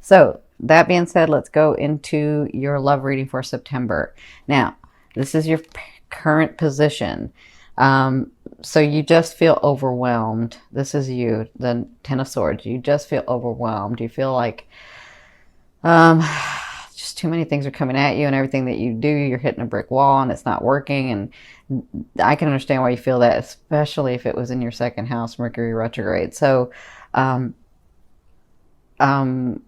So that being said, let's go into your love reading for September. Now, this is your current position. So you just feel overwhelmed. This is you, the Ten of Swords. You just feel overwhelmed. You feel like um, just too many things are coming at you, and everything that you do, you're hitting a brick wall and it's not working. And I can understand why you feel that, especially if it was in your second house, Mercury retrograde. So, um, um,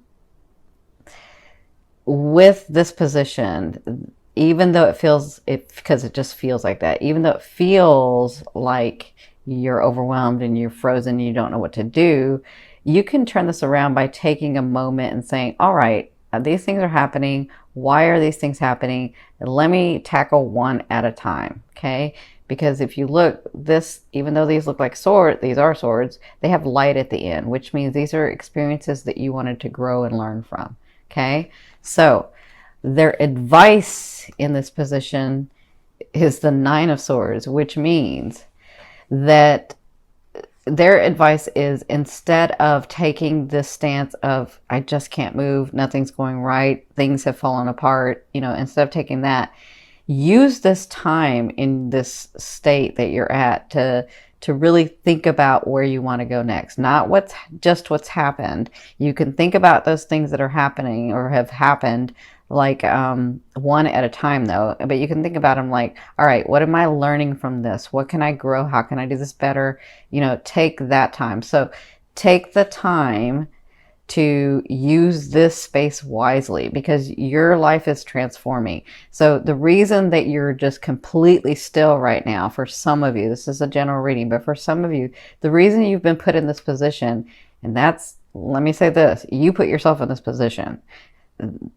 with this position, even though it feels it because it just feels like that, even though it feels like you're overwhelmed and you're frozen and you don't know what to do, you can turn this around by taking a moment and saying, all right, these things are happening. Why are these things happening? Let me tackle one at a time. Okay. Because if you look, this, even though these look like swords, these are swords, they have light at the end, which means these are experiences that you wanted to grow and learn from. Okay. So their advice in this position is the Nine of Swords, which means that their advice is, instead of taking this stance of, I just can't move, nothing's going right, things have fallen apart, instead of taking that, use this time in this state that you're at to really think about where you want to go next. Not what's happened. You can think about those things that are happening or have happened, like one at a time though, but you can think about them like, all right, what am I learning from this? What can I grow? How can I do this better? Take that time. So take the time to use this space wisely, because your life is transforming. So the reason that you're just completely still right now, for some of you, this is a general reading, but for some of you, the reason you've been put in this position, and that's, let me say this, you put yourself in this position.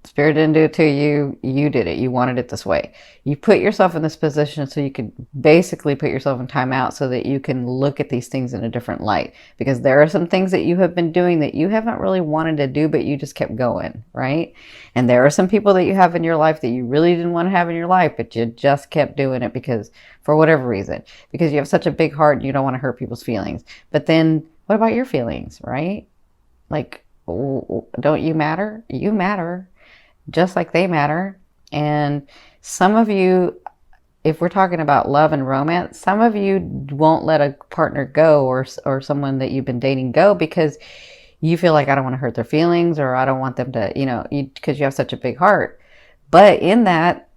Spirit didn't do it to you. You did it. You wanted it this way. You put yourself in this position so you could basically put yourself in timeout so that you can look at these things in a different light. Because there are some things that you have been doing that you haven't really wanted to do, but you just kept going, right? And there are some people that you have in your life that you really didn't want to have in your life, but you just kept doing it because, for whatever reason, because you have such a big heart and you don't want to hurt people's feelings. But then what about your feelings, right? Like, don't you matter? You matter just like they matter. And some of you, if we're talking about love and romance, some of you won't let a partner go, or someone that you've been dating go, because you feel like, I don't want to hurt their feelings, or I don't want them to, because you have such a big heart. But in that,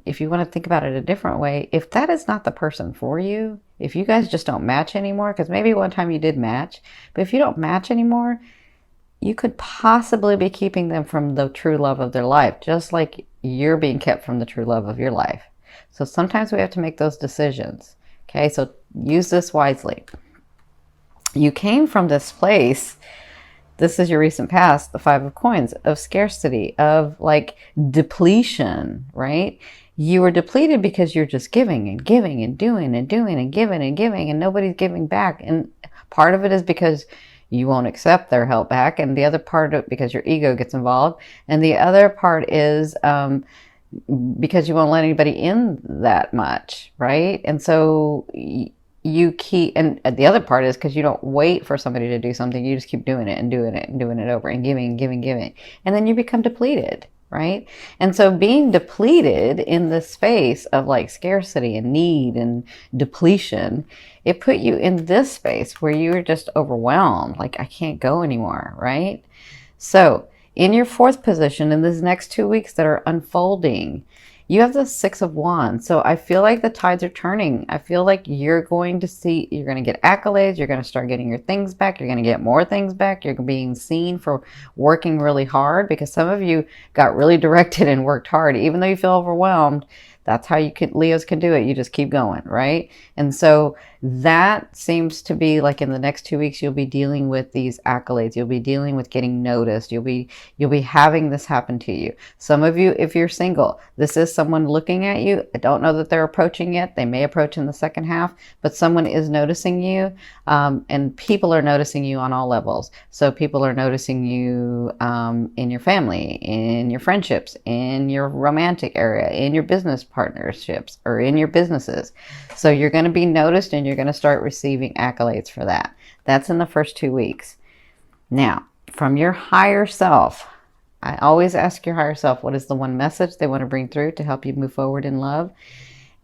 if you want to think about it a different way, if that is not the person for you, if you guys just don't match anymore, because maybe one time you did match, but if you don't match anymore, you could possibly be keeping them from the true love of their life, just like you're being kept from the true love of your life. So sometimes we have to make those decisions. Okay, so use this wisely. You came from this place, this is your recent past, the Five of Coins, of scarcity, of like depletion, right? You were depleted because you're just giving and giving and doing and doing and giving and giving, and nobody's giving back. And part of it is because you won't accept their help back, and the other part of it because your ego gets involved, and the other part is because you won't let anybody in that much, right? And so you keep, and the other part is because you don't wait for somebody to do something, you just keep doing it and doing it and doing it over, and giving, giving, giving, and then you become depleted, right? And so being depleted in the space of like scarcity and need and depletion, it put you in this space where you were just overwhelmed, like, I can't go anymore, right? So in your fourth position, in these next 2 weeks that are unfolding, you have the Six of Wands. So I feel like the tides are turning. I feel like you're going to get accolades. You're going to start getting your things back. You're going to get more things back. You're being seen for working really hard, because some of you got really directed and worked hard. Even though you feel overwhelmed, that's how Leos can do it. You just keep going, right? And so that seems to be like, in the next 2 weeks, you'll be dealing with these accolades. You'll be dealing with getting noticed. You'll be having this happen to you. Some of you, if you're single, this is someone looking at you. I don't know that they're approaching yet. They may approach in the second half, but someone is noticing you, and people are noticing you on all levels. So people are noticing you in your family, in your friendships, in your romantic area, in your business partnerships, or in your businesses. So you're going to be noticed, and you're going to start receiving accolades for that. That's in the first 2 weeks. Now, from your higher self, I always ask your higher self, what is the one message they want to bring through to help you move forward in love?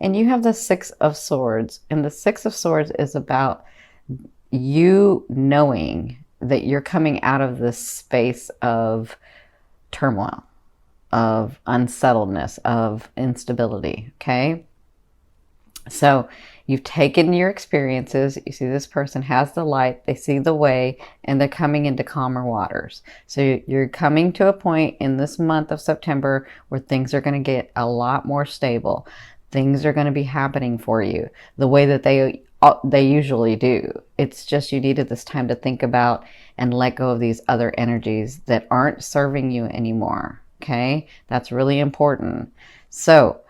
And you have the Six of Swords. And the Six of Swords is about you knowing that you're coming out of this space of turmoil, of unsettledness, of instability, okay? So you've taken your experiences. You see this person has the light, they see the way, and they're coming into calmer waters. So you're coming to a point in this month of September where things are going to get a lot more stable. Things are going to be happening for you the way that they usually do. It's just you needed this time to think about and let go of these other energies that aren't serving you anymore. Okay, that's really important. So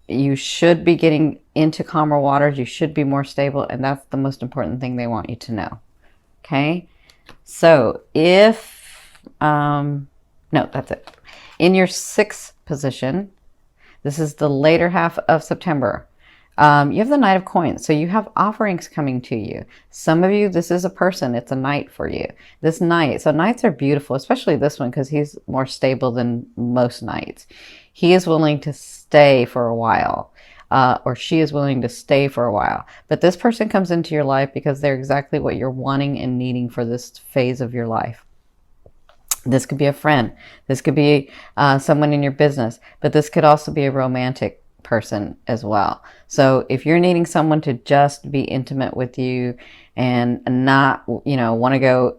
you should be getting into calmer waters. You should be more stable, and that's the most important thing they want you to know. Okay, so if no, that's it. In your sixth position, this is the later half of September. You have the Knight of Coins, so you have offerings coming to you. Some of you, this is a person, it's a knight for you. This knight, so knights are beautiful, especially this one because he's more stable than most knights. He is willing to stay for a while, or she is willing to stay for a while. But this person comes into your life because they're exactly what you're wanting and needing for this phase of your life. This could be a friend. This could be someone in your business, but this could also be a romantic person as well. So if you're needing someone to just be intimate with you and not, want to go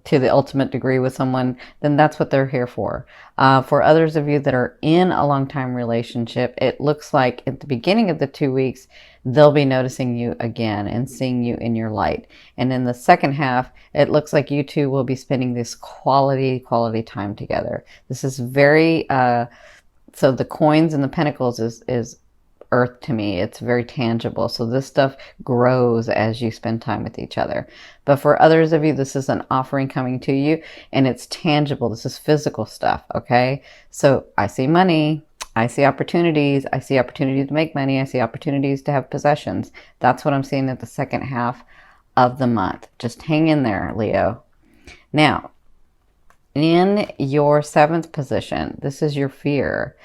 to the ultimate degree with someone, then that's what they're here for. For others of you that are in a long-time relationship, it looks like at the beginning of the 2 weeks, they'll be noticing you again and seeing you in your light. And in the second half, it looks like you two will be spending this quality time together. This is very, so the coins and the pentacles is earth to me. It's very tangible. So this stuff grows as you spend time with each other. But for others of you, this is an offering coming to you and it's tangible. This is physical stuff. Okay. So I see money. I see opportunities. I see opportunities to make money. I see opportunities to have possessions. That's what I'm seeing at the second half of the month. Just hang in there, Leo. Now, in your seventh position, this is your fear.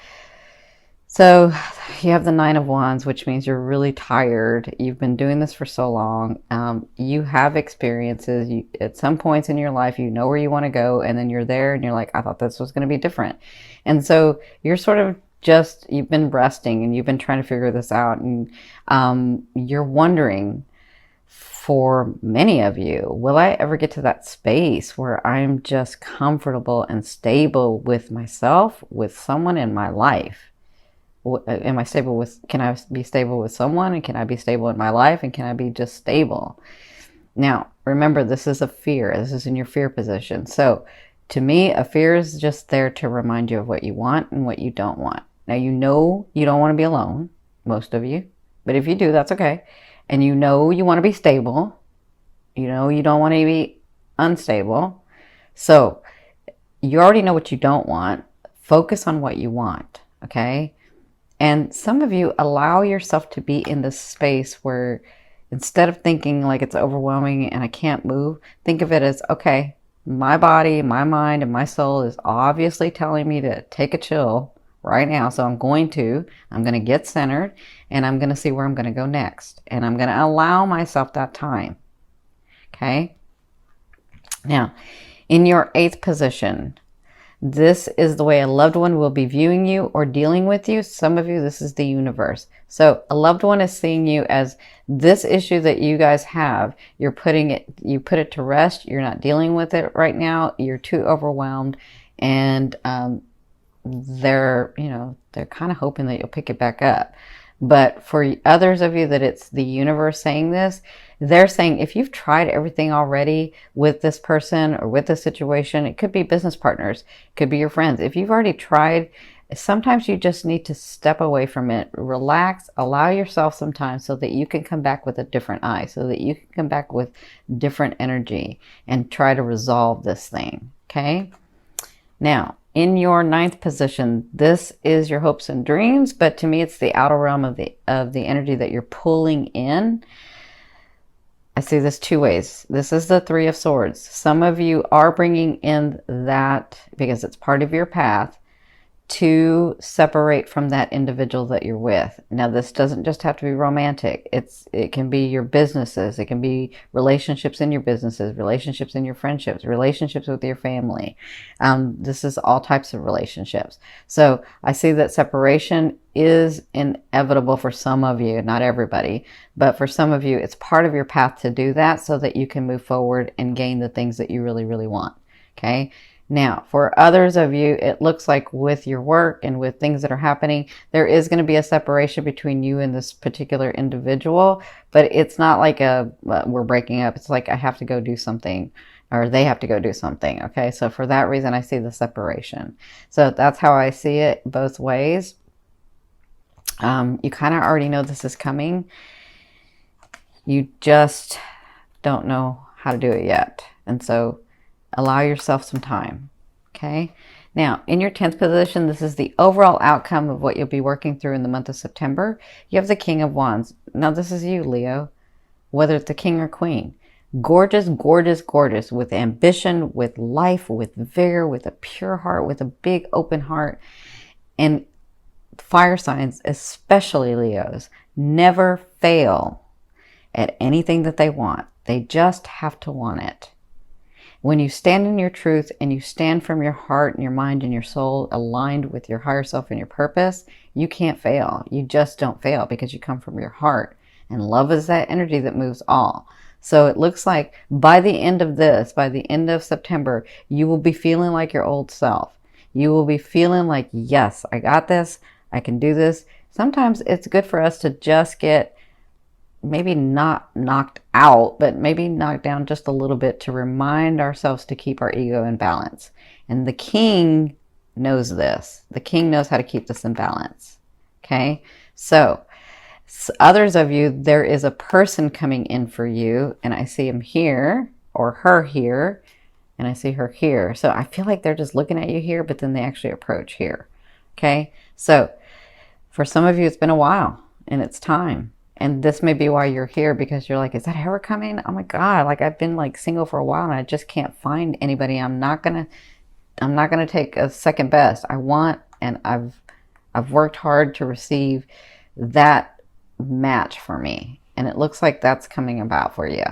So you have the Nine of Wands, which means you're really tired. You've been doing this for so long. You have experiences. At some points in your life, you know where you want to go, and then you're there and you're like, I thought this was going to be different. And so you're sort of you've been resting and you've been trying to figure this out. And you're wondering, for many of you, will I ever get to that space where I'm just comfortable and stable with myself, with someone in my life? Am I stable with, can I be stable with someone, and can I be stable in my life, and can I be just stable? Now, remember, this is a fear. This is in your fear position. So to me, a fear is just there to remind you of what you want and what you don't want. Now, you know you don't want to be alone, most of you, but if you do, that's okay. And you know you want to be stable. You know you don't want to be unstable. So you already know what you don't want. Focus on what you want, okay? And some of you allow yourself to be in this space where instead of thinking like it's overwhelming and I can't move, think of it as, okay, my body, my mind, and my soul is obviously telling me to take a chill right now. So I'm going to get centered and I'm going to see where I'm going to go next. And I'm going to allow myself that time. Okay. Now, in your eighth position, this is the way a loved one will be viewing you or dealing with you. Some of you, this is the universe. So a loved one is seeing you as this issue that you guys have. You put it to rest. You're not dealing with it right now. You're too overwhelmed. And they're kind of hoping that you'll pick it back up. But for others of you that it's the universe saying this, they're saying if you've tried everything already with this person or with this situation, it could be business partners, it could be your friends. If you've already tried, sometimes you just need to step away from it, relax, allow yourself some time so that you can come back with a different eye, so that you can come back with different energy and try to resolve this thing, okay? Now, in your ninth position, this is your hopes and dreams, but to me, it's the outer realm of the energy that you're pulling in. I see this two ways. This is the Three of Swords. Some of you are bringing in that because it's part of your path to separate from that individual that you're with. Now, this doesn't just have to be romantic. It can be your businesses. It can be relationships in your businesses, relationships in your friendships, relationships with your family. This is all types of relationships. So I see that separation is inevitable for some of you, not everybody, but for some of you, it's part of your path to do that so that you can move forward and gain the things that you really, really want. Okay. Now, for others of you, it looks like with your work and with things that are happening, there is going to be a separation between you and this particular individual, but it's not like we're breaking up. It's like I have to go do something or they have to go do something. Okay, so for that reason, I see the separation. So that's how I see it both ways. You kind of already know this is coming. You just don't know how to do it yet. And so allow yourself some time. Okay. Now, in your 10th position, this is the overall outcome of what you'll be working through in the month of September. You have the King of Wands. Now, this is you, Leo, whether it's the king or queen. Gorgeous, gorgeous, gorgeous, with ambition, with life, with vigor, with a pure heart, with a big open heart. And fire signs, especially Leos, never fail at anything that they want. They just have to want it. When you stand in your truth and you stand from your heart and your mind and your soul aligned with your higher self and your purpose, you can't fail. You just don't fail because you come from your heart. And love is that energy that moves all. So it looks like by the end of this, by the end of September, you will be feeling like your old self. You will be feeling like, yes, I got this. I can do this. Sometimes it's good for us to just get maybe not knocked out, but maybe knocked down just a little bit to remind ourselves to keep our ego in balance. And the king knows this. The king knows how to keep this in balance. Okay. So others of you, there is a person coming in for you and I see him here or her here and I see her here. So I feel like they're just looking at you here, but then they actually approach here. Okay. So for some of you, it's been a while and it's time. And this may be why you're here, because you're like, is that ever coming? Oh my God, like I've been like single for a while and I just can't find anybody. I'm not gonna take a second best. I want, and I've worked hard to receive that match for me. And it looks like that's coming about for you.